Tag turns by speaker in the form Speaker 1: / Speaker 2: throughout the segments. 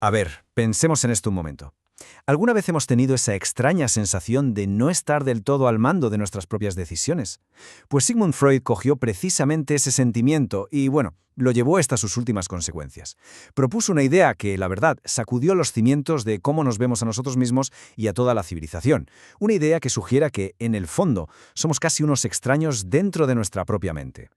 Speaker 1: A ver, pensemos en esto un momento. ¿Alguna vez hemos tenido esa extraña sensación de no estar del todo al mando de nuestras propias decisiones? Pues Sigmund Freud cogió precisamente ese sentimiento y, bueno, lo llevó hasta sus últimas consecuencias. Propuso una idea que, la verdad, sacudió los cimientos de cómo nos vemos a nosotros mismos y a toda la civilización. Una idea que sugiera que, en el fondo, somos casi unos extraños dentro de nuestra propia mente.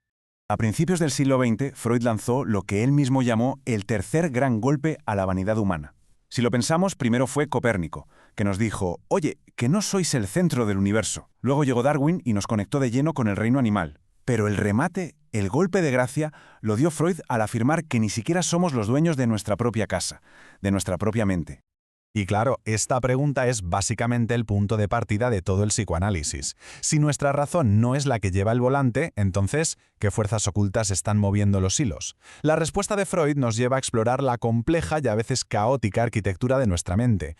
Speaker 2: A principios del siglo XX, Freud lanzó lo que él mismo llamó el tercer gran golpe a la vanidad humana. Si lo pensamos, primero fue Copérnico, que nos dijo, oye, que no sois el centro del universo. Luego llegó Darwin y nos conectó de lleno con el reino animal. Pero el remate, el golpe de gracia, lo dio Freud al afirmar que ni siquiera somos los dueños de nuestra propia casa, de nuestra propia mente.
Speaker 3: Y claro, esta pregunta es básicamente el punto de partida de todo el psicoanálisis. Si nuestra razón no es la que lleva el volante, entonces, ¿qué fuerzas ocultas están moviendo los hilos? La respuesta de Freud nos lleva a explorar la compleja y a veces caótica arquitectura de nuestra mente.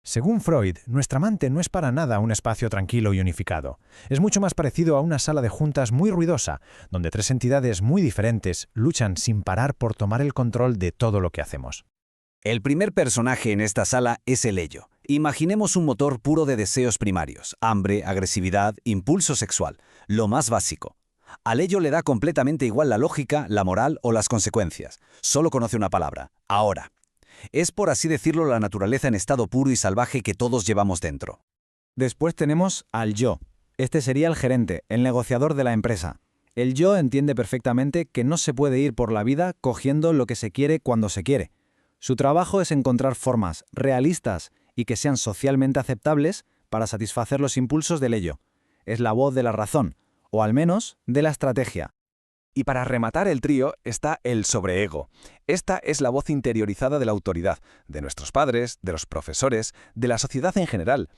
Speaker 4: Según Freud, nuestra mente no es para nada un espacio tranquilo y unificado. Es mucho más parecido a una sala de juntas muy ruidosa, donde tres entidades muy diferentes luchan sin parar por tomar el control de todo lo que hacemos.
Speaker 5: El primer personaje en esta sala es el ello. Imaginemos un motor puro de deseos primarios, hambre, agresividad, impulso sexual, lo más básico. Al ello le da completamente igual la lógica, la moral o las consecuencias. Solo conoce una palabra, ahora. Es, por así decirlo, la naturaleza en estado puro y salvaje que todos llevamos dentro.
Speaker 6: Después tenemos al yo. Este sería el gerente, el negociador de la empresa. El yo entiende perfectamente que no se puede ir por la vida cogiendo lo que se quiere cuando se quiere. Su trabajo es encontrar formas realistas y que sean socialmente aceptables para satisfacer los impulsos del ello. Es la voz de la razón, o al menos de la estrategia.
Speaker 7: Y para rematar el trío está el sobreego. Esta es la voz interiorizada de la autoridad, de nuestros padres, de los profesores, de la sociedad en general.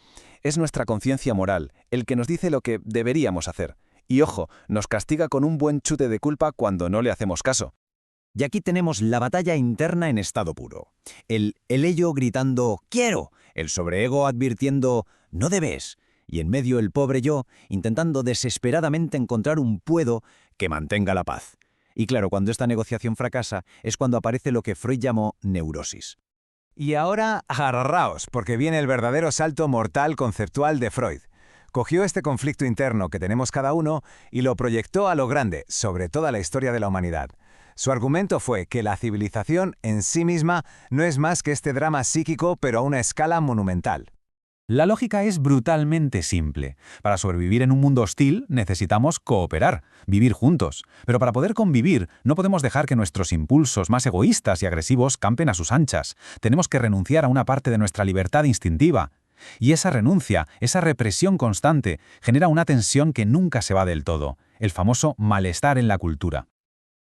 Speaker 7: Es nuestra conciencia moral, el que nos dice lo que deberíamos hacer. Y ojo, nos castiga con un buen chute de culpa cuando no le hacemos caso.
Speaker 8: Y aquí tenemos la batalla interna en estado puro. El ello gritando «¡Quiero!», el sobreego advirtiendo «¡No debes!», y en medio el pobre yo intentando desesperadamente encontrar un «puedo» que mantenga la paz. Y claro, cuando esta negociación fracasa es cuando aparece lo que Freud llamó neurosis.
Speaker 2: Y ahora agarraos, porque viene el verdadero salto mortal conceptual de Freud. Cogió este conflicto interno que tenemos cada uno y lo proyectó a lo grande, sobre toda la historia de la humanidad. Su argumento fue que la civilización en sí misma no es más que este drama psíquico, pero a una escala monumental.
Speaker 3: La lógica es brutalmente simple. Para sobrevivir en un mundo hostil necesitamos cooperar, vivir juntos. Pero para poder convivir no podemos dejar que nuestros impulsos más egoístas y agresivos campen a sus anchas. Tenemos que renunciar a una parte de nuestra libertad instintiva. Y esa renuncia, esa represión constante, genera una tensión que nunca se va del todo, el famoso malestar en la cultura.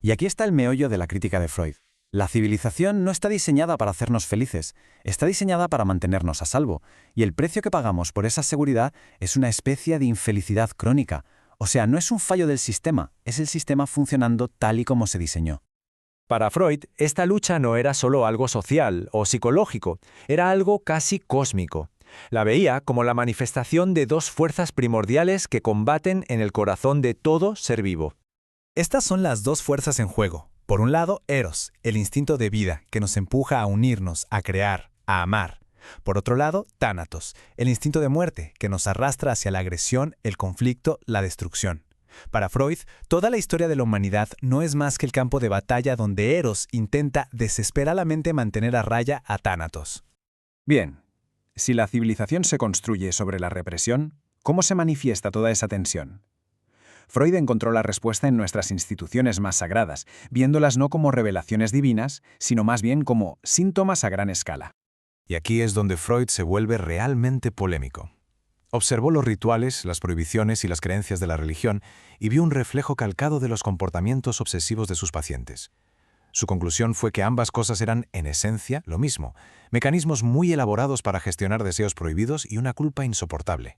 Speaker 6: Y aquí está el meollo de la crítica de Freud. La civilización no está diseñada para hacernos felices, está diseñada para mantenernos a salvo, y el precio que pagamos por esa seguridad es una especie de infelicidad crónica. O sea, no es un fallo del sistema, es el sistema funcionando tal y como se diseñó.
Speaker 4: Para Freud, esta lucha no era solo algo social o psicológico, era algo casi cósmico. La veía como la manifestación de dos fuerzas primordiales que combaten en el corazón de todo ser vivo.
Speaker 9: Estas son las dos fuerzas en juego. Por un lado, Eros, el instinto de vida, que nos empuja a unirnos, a crear, a amar. Por otro lado, Tánatos, el instinto de muerte, que nos arrastra hacia la agresión, el conflicto, la destrucción. Para Freud, toda la historia de la humanidad no es más que el campo de batalla donde Eros intenta desesperadamente mantener a raya a Tánatos.
Speaker 1: Bien, si la civilización se construye sobre la represión, ¿cómo se manifiesta toda esa tensión? Freud encontró la respuesta en nuestras instituciones más sagradas, viéndolas no como revelaciones divinas, sino más bien como síntomas a gran escala.
Speaker 3: Y aquí es donde Freud se vuelve realmente polémico. Observó los rituales, las prohibiciones y las creencias de la religión y vio un reflejo calcado de los comportamientos obsesivos de sus pacientes. Su conclusión fue que ambas cosas eran, en esencia, lo mismo, mecanismos muy elaborados para gestionar deseos prohibidos y una culpa insoportable.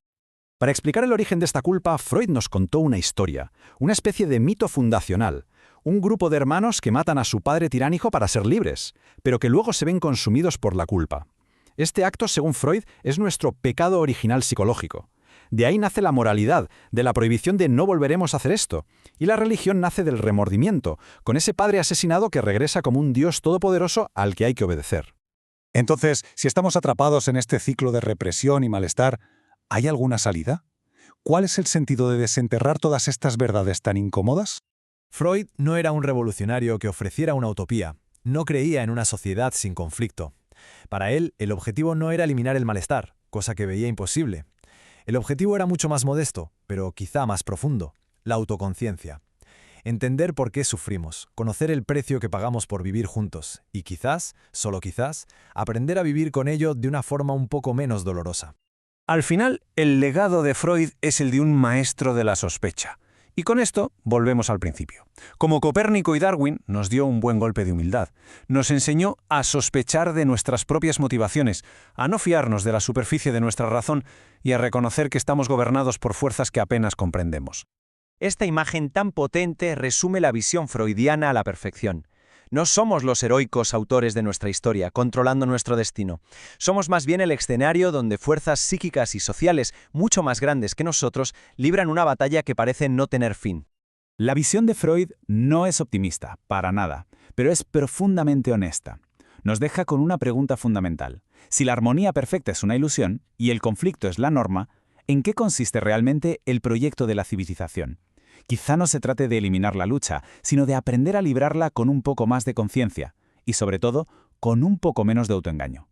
Speaker 10: Para explicar el origen de esta culpa, Freud nos contó una historia, una especie de mito fundacional, un grupo de hermanos que matan a su padre tiránico para ser libres, pero que luego se ven consumidos por la culpa. Este acto, según Freud, es nuestro pecado original psicológico. De ahí nace la moralidad, de la prohibición de no volveremos a hacer esto, y la religión nace del remordimiento, con ese padre asesinado que regresa como un Dios todopoderoso al que hay que obedecer. Entonces, si estamos atrapados en este ciclo de represión y malestar, ¿hay alguna salida? ¿Cuál es el sentido de desenterrar todas estas verdades tan incómodas?
Speaker 9: Freud no era un revolucionario que ofreciera una utopía. No creía en una sociedad sin conflicto. Para él, el objetivo no era eliminar el malestar, cosa que veía imposible. El objetivo era mucho más modesto, pero quizá más profundo: la autoconciencia. Entender por qué sufrimos, conocer el precio que pagamos por vivir juntos y quizás, solo quizás, aprender a vivir con ello de una forma un poco menos dolorosa.
Speaker 2: Al final, el legado de Freud es el de un maestro de la sospecha. Y con esto volvemos al principio. Como Copérnico y Darwin, nos dio un buen golpe de humildad. Nos enseñó a sospechar de nuestras propias motivaciones, a no fiarnos de la superficie de nuestra razón y a reconocer que estamos gobernados por fuerzas que apenas comprendemos.
Speaker 11: Esta imagen tan potente resume la visión freudiana a la perfección. No somos los heroicos autores de nuestra historia, controlando nuestro destino. Somos más bien el escenario donde fuerzas psíquicas y sociales mucho más grandes que nosotros libran una batalla que parece no tener fin.
Speaker 3: La visión de Freud no es optimista, para nada, pero es profundamente honesta. Nos deja con una pregunta fundamental. Si la armonía perfecta es una ilusión y el conflicto es la norma, ¿en qué consiste realmente el proyecto de la civilización? Quizá no se trate de eliminar la lucha, sino de aprender a librarla con un poco más de conciencia y, sobre todo, con un poco menos de autoengaño.